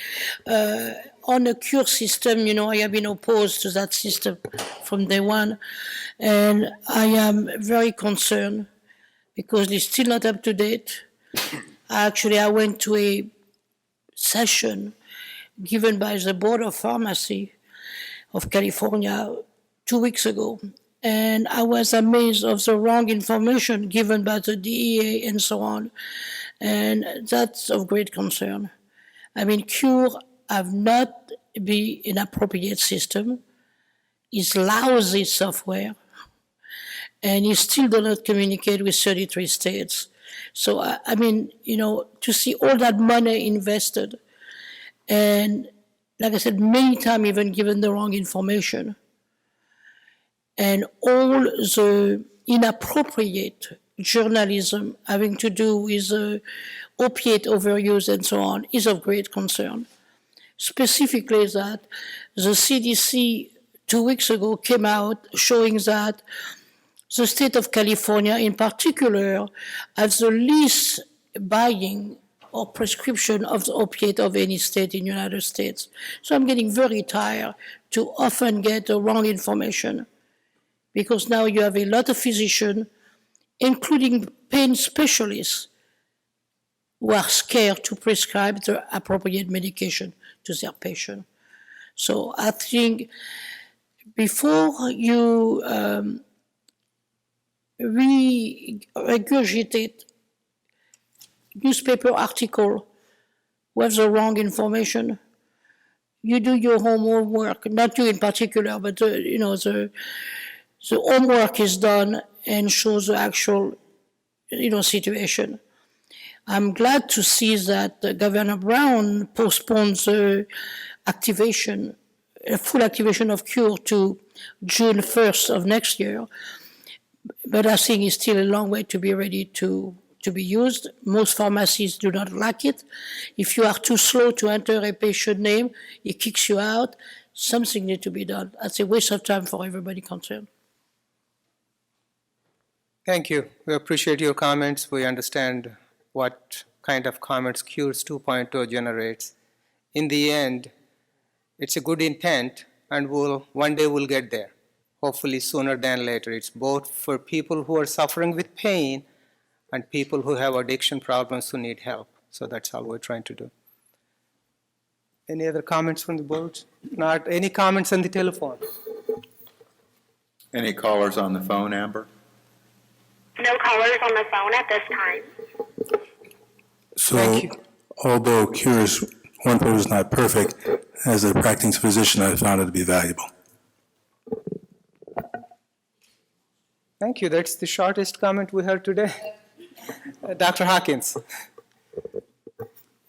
Speaker 19: On the cure system, you know, I have been opposed to that system from day one. And I am very concerned because it's still not up to date. I went to a session given by the Board of Pharmacy of California 2 weeks ago. And I was amazed of the wrong information given by the DEA and so on. And that's of great concern. I mean, cure have not been an appropriate system. It's lousy software. And it still does not communicate with 33 states. So, I mean, you know, to see all that money invested and, like I said, many times even given the wrong information, and all the inappropriate journalism having to do with opiate overuse and so on is of great concern. Specifically that the CDC 2 weeks ago came out showing that the state of California in particular has the least buying or prescription of the opiate of any state in the United States. So I'm getting very tired to often get the wrong information, because now you have a lot of physicians, including pain specialists, who are scared to prescribe the appropriate medication to their patient. So I think before you regurgitate newspaper article with the wrong information, you do your homework, not you in particular, but the homework is done and shows the actual situation. I'm glad to see that Governor Brown postponed the activation, full activation of cure to June 1st of next year. But I think it's still a long way to be ready to be used. Most pharmacies do not like it. If you are too slow to enter a patient name, it kicks you out. Something needs to be done. That's a waste of time for everybody concerned.
Speaker 1: Thank you. We appreciate your comments. We understand what kind of comments Cures 2.0 generates. In the end, it's a good intent, and one day we'll get there. Hopefully sooner than later. It's both for people who are suffering with pain and people who have addiction problems who need help. So that's all we're trying to do. Any other comments from the board? Not any comments on the telephone?
Speaker 20: Any callers on the phone, Amber?
Speaker 4: No callers on the phone at this time.
Speaker 17: So, although Cures 1.0 is not perfect, as a practicing physician, I found it to be valuable.
Speaker 1: Thank you. That's the shortest comment we heard today. Dr. Hawkins.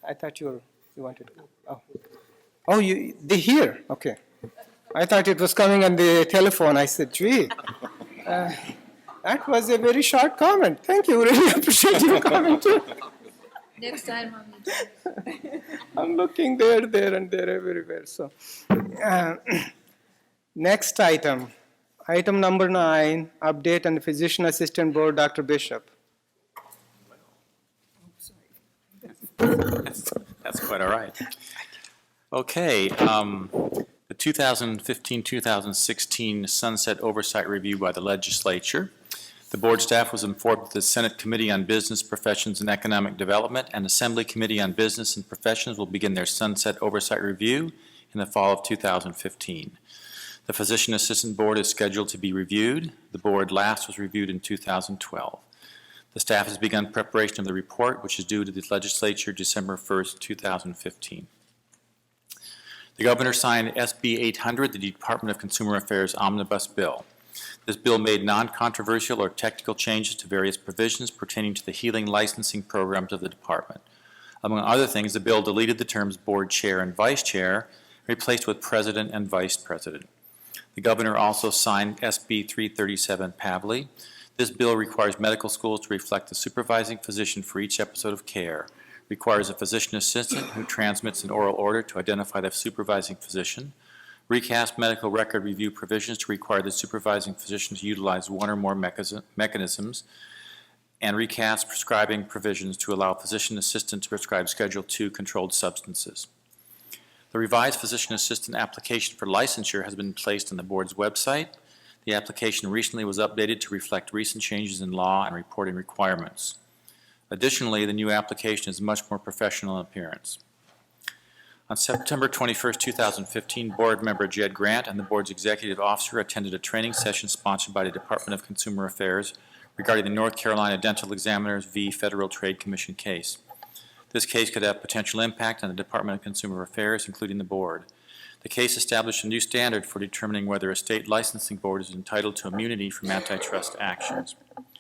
Speaker 1: I thought you wanted to go. Oh, they hear. Okay. I thought it was coming on the telephone. I said, gee, that was a very short comment. Thank you. Really appreciate your comment too.
Speaker 2: Next time
Speaker 1: I'm looking there, and there, everywhere. So, next item. Item number 9, update on the Physician Assistant Board, Dr. Bishop.
Speaker 21: That's quite all right. Okay, the 2015-2016 Sunset Oversight Review by the Legislature. The board staff was informed that the Senate Committee on Business, Professions, and Economic Development and Assembly Committee on Business and Professions will begin their sunset oversight review in the fall of 2015. The Physician Assistant Board is scheduled to be reviewed. The board last was reviewed in 2012. The staff has begun preparation of the report, which is due to the legislature December 1st, 2015. The governor signed SB 800, the Department of Consumer Affairs Omnibus Bill. This bill made non-controversial or technical changes to various provisions pertaining to the healing licensing programs of the department. Among other things, the bill deleted the terms board chair and vice chair, replaced with president and vice president. The governor also signed SB 337 Pavley. This bill requires medical schools to reflect the supervising physician for each episode of care, requires a physician assistant who transmits an oral order to identify the supervising physician, recast medical record review provisions to require the supervising physician to utilize one or more mechanisms, and recast prescribing provisions to allow physician assistant to prescribe Schedule II controlled substances. The revised physician assistant application for licensure has been placed on the board's website. The application recently was updated to reflect recent changes in law and reporting requirements. Additionally, the new application is much more professional in appearance. On September 21st, 2015, board member Jed Grant and the board's executive officer attended a training session sponsored by the Department of Consumer Affairs regarding the North Carolina Dental Examiners v. Federal Trade Commission case. This case could have potential impact on the Department of Consumer Affairs, including the board. The case established a new standard for determining whether a state licensing board is entitled to immunity from antitrust actions.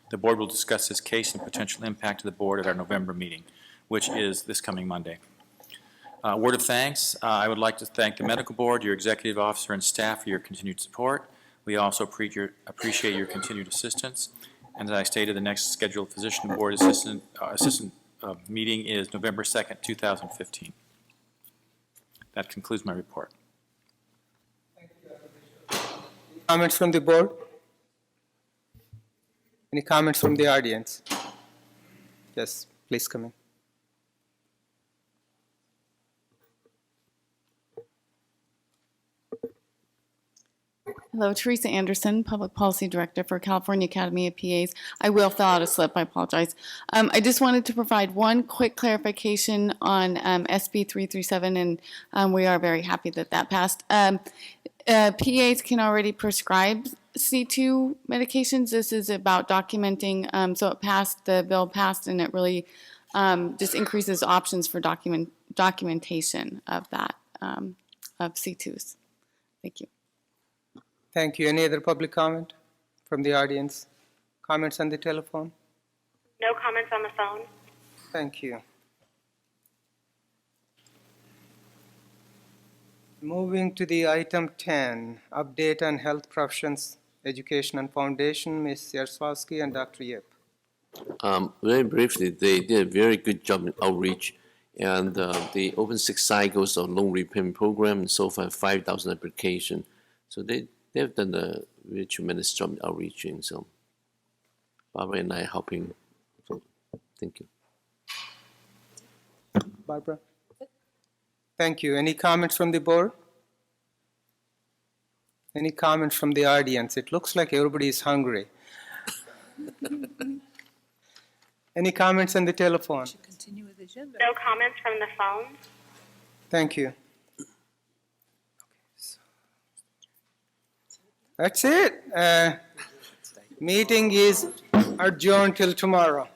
Speaker 21: The board will discuss this case and potential impact to the board at our November meeting, which is this coming Monday. Word of thanks. I would like to thank the medical board, your executive officer, and staff for your continued support. We also appreciate your continued assistance. And as I stated, the next scheduled physician board assistant meeting is November 2nd, 2015. That concludes my report.
Speaker 1: Comments from the board? Any comments from the audience? Yes, please come in.
Speaker 10: Hello, Teresa Anderson, Public Policy Director for California Academy of PAs. I will fill out a slip, I apologize. I just wanted to provide one quick clarification on SB 337, and we are very happy that that passed. PAs can already prescribe C2 medications. This is about documenting, so it passed, the bill passed, and it really just increases options for documentation of that, of C2s. Thank you.
Speaker 1: Thank you. Any other public comment from the audience? Comments on the telephone?
Speaker 4: No comments on the phone.
Speaker 1: Thank you. Moving to the item 10, update on health professions, education and foundation, Ms. Jarzowski and Dr. Yip.
Speaker 22: Very briefly, they did a very good job in outreach, and they opened 6 cycles of loan repayment program, and so far 5,000 applications. So they've done a really tremendous job in outreaching. So Barbara and I helping. So thank you.
Speaker 1: Barbara? Thank you. Any comments from the board? Any comments from the audience? It looks like everybody is hungry. Any comments on the telephone?
Speaker 4: No comments from the phone.
Speaker 1: Thank you. That's it. Meeting is adjourned till tomorrow.